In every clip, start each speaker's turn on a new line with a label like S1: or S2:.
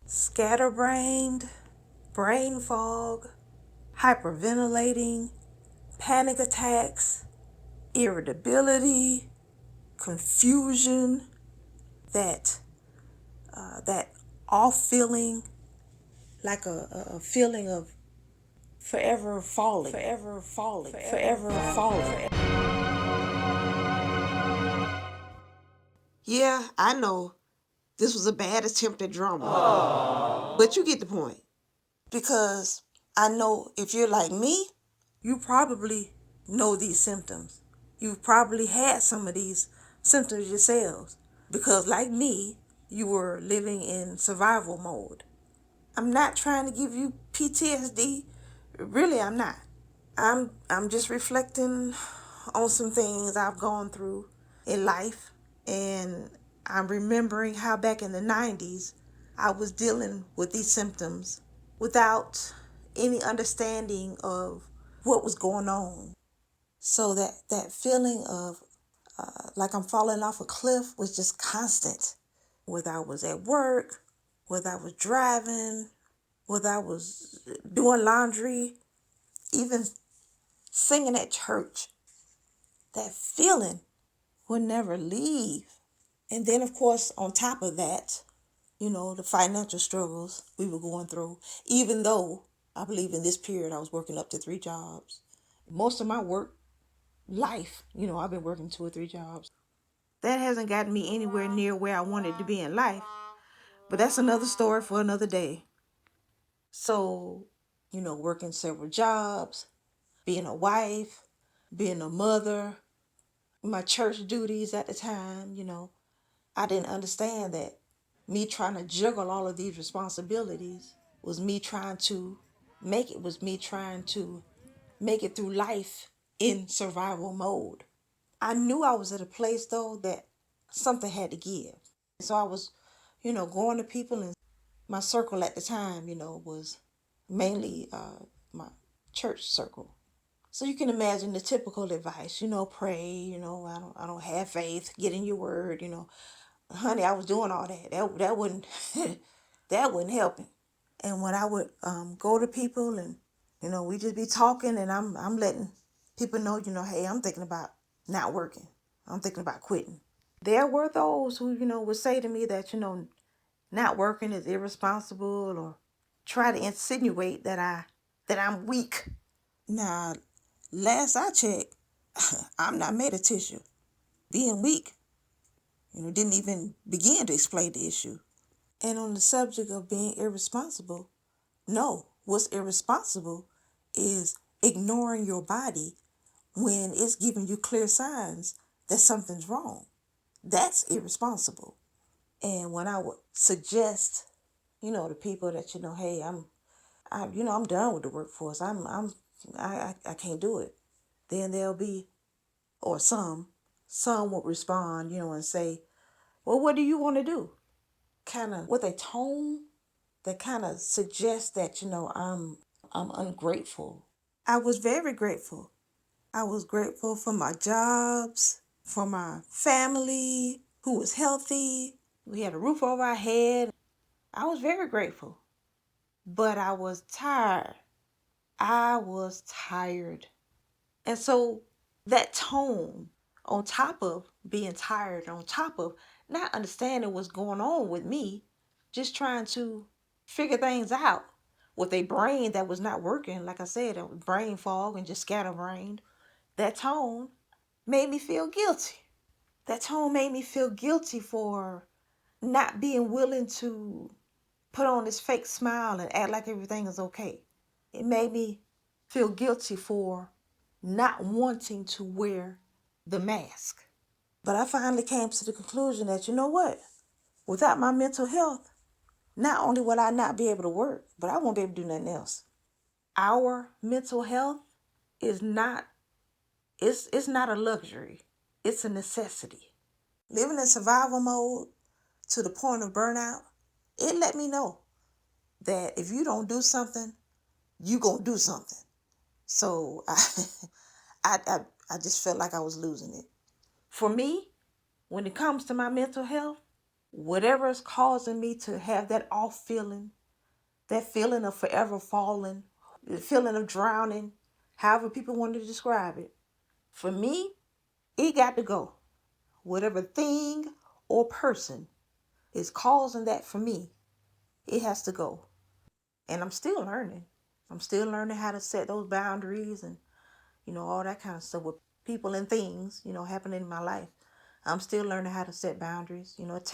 S1: scatterbrained, brain fog, hyperventilating, panic attacks, irritability, confusion, that that off feeling, like a feeling of forever falling, forever falling, forever falling.
S2: Yeah, I know this was a bad attempt at drama, but you get the point.
S1: Because I know if you're like me, you probably know these symptoms. You've probably had some of these symptoms yourselves. Because like me, you were living in survival mode. I'm not trying to give you PTSD. Really, I'm not. I'm just reflecting on some things I've gone through in life, and I'm remembering how back in the 90s I was dealing with these symptoms without any understanding of what was going on. So that feeling of like I'm falling off a cliff was just constant. Whether I was at work, whether I was driving, whether I was doing laundry, even singing at church, that feeling would never leave. And then, of course, on top of that, the financial struggles we were going through, even though I believe in this period I was working up to 3 jobs. Most of my work life, I've been working 2 or 3 jobs. That hasn't gotten me anywhere near where I wanted to be in life, but that's another story for another day. So, working several jobs, being a wife, being a mother, my church duties at the time, I didn't understand that me trying to juggle all of these responsibilities was me trying to make it through life in survival mode. I knew I was at a place though that something had to give. So I was, going to people, and my circle at the time, was mainly my church circle. So you can imagine the typical advice, pray, I don't have faith, get in your word, honey, I was doing all that. That wouldn't that wouldn't help. And when I would go to people, and we just be talking, and I'm letting people know, hey, I'm thinking about not working. I'm thinking about quitting. There were those who, would say to me that, not working is irresponsible, or try to insinuate that I'm weak. Now, last I checked, I'm not made of tissue. Being weak, didn't even begin to explain the issue. And on the subject of being irresponsible, no, what's irresponsible is ignoring your body when it's giving you clear signs that something's wrong. That's irresponsible. And when I would suggest, to people that, hey, I'm done with the workforce. I can't do it. Then there'll be, or some would respond, and say, well, what do you want to do? Kind of with a tone that kind of suggests that, I'm ungrateful. I was very grateful. I was grateful for my jobs, for my family who was healthy. We had a roof over our head. I was very grateful. But I was tired. I was tired. And so that tone, on top of being tired, on top of not understanding what's going on with me, just trying to figure things out with a brain that was not working, like I said, it was brain fog and just scatterbrained, that tone made me feel guilty. That tone made me feel guilty for not being willing to put on this fake smile and act like everything is okay. It made me feel guilty for not wanting to wear the mask. But I finally came to the conclusion that, you know what? Without my mental health, not only will I not be able to work, but I won't be able to do nothing else. Our mental health is not it's not a luxury. It's a necessity. Living in survival mode to the point of burnout, it let me know that if you don't do something, you gonna do something. So I, I, I just felt like I was losing it. For me, when it comes to my mental health, whatever is causing me to have that off feeling, that feeling of forever falling, the feeling of drowning, however people want to describe it. For me, it got to go. Whatever thing or person is causing that for me, it has to go. And I'm still learning. I'm still learning how to set those boundaries and, all that kind of stuff with people and things, happening in my life. I'm still learning how to set boundaries. It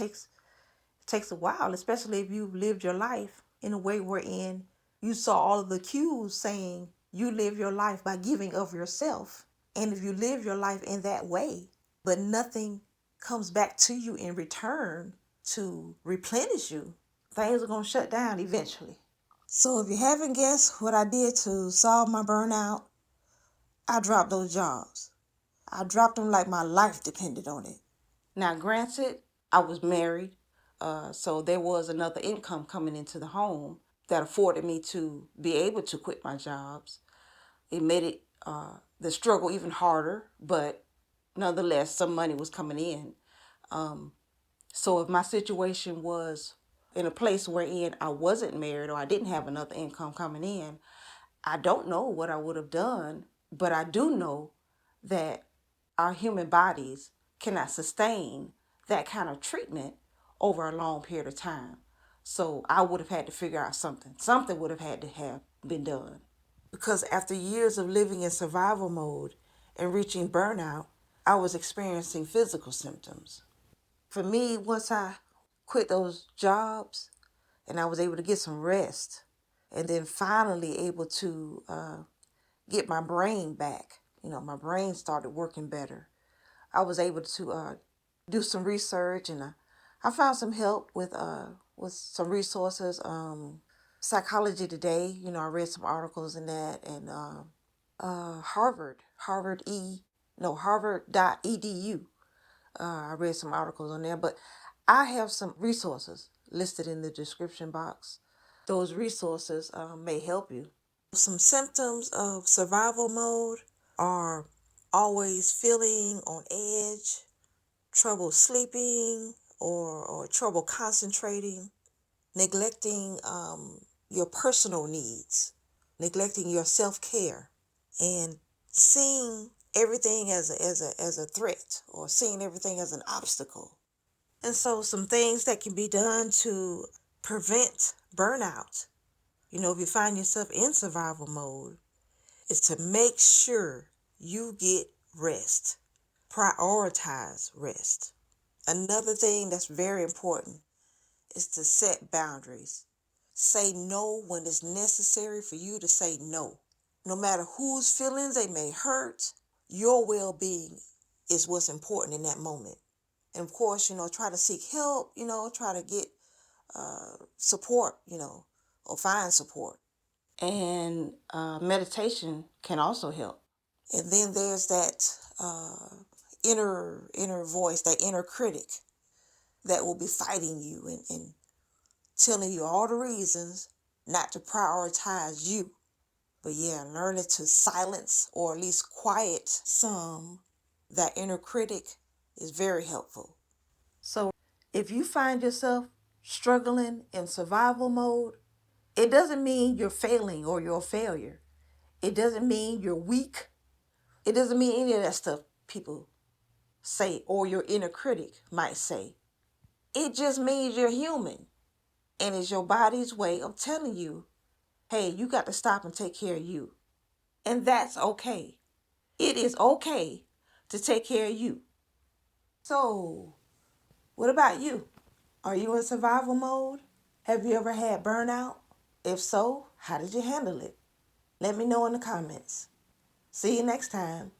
S1: takes a while, especially if you've lived your life in a way wherein you saw all of the cues saying you live your life by giving of yourself. And if you live your life in that way, but nothing comes back to you in return to replenish you, things are going to shut down eventually. So if you haven't guessed what I did to solve my burnout, I dropped those jobs. I dropped them like my life depended on it. Now, granted, I was married, so there was another income coming into the home that afforded me to be able to quit my jobs. It made it the struggle even harder, but nonetheless, some money was coming in. So if my situation was in a place wherein I wasn't married or I didn't have another income coming in, I don't know what I would have done, but I do know that our human bodies cannot sustain that kind of treatment over a long period of time. So I would have had to figure out something. Something would have had to have been done. Because after years of living in survival mode and reaching burnout, I was experiencing physical symptoms. For me, once I quit those jobs and I was able to get some rest and then finally able to get my brain back, my brain started working better. I was able to do some research and I found some help with some resources. Psychology Today, I read some articles in that, and Harvard.edu. I read some articles on there, but I have some resources listed in the description box. Those resources may help you. Some symptoms of survival mode are always feeling on edge, trouble sleeping, or trouble concentrating, neglecting your personal needs, neglecting your self-care, and seeing everything as a threat or seeing everything as an obstacle. And so some things that can be done to prevent burnout, if you find yourself in survival mode, is to make sure you get rest. Prioritize rest. Another thing that's very important is to set boundaries. Say no when it's necessary for you to say no. No matter whose feelings they may hurt, your well-being is what's important in that moment. And of course, try to seek help, try to get support, or find support. And meditation can also help. And then there's that inner voice, that inner critic that will be fighting you and telling you all the reasons not to prioritize you. But yeah, learning to silence or at least quiet some that inner critic is very helpful. So if you find yourself struggling in survival mode, it doesn't mean you're failing or you're a failure. It doesn't mean you're weak. It doesn't mean any of that stuff people say or your inner critic might say. It just means you're human. And it's your body's way of telling you, hey, you got to stop and take care of you. And that's okay. It is okay to take care of you. So, what about you? Are you in survival mode? Have you ever had burnout? If so, how did you handle it? Let me know in the comments. See you next time.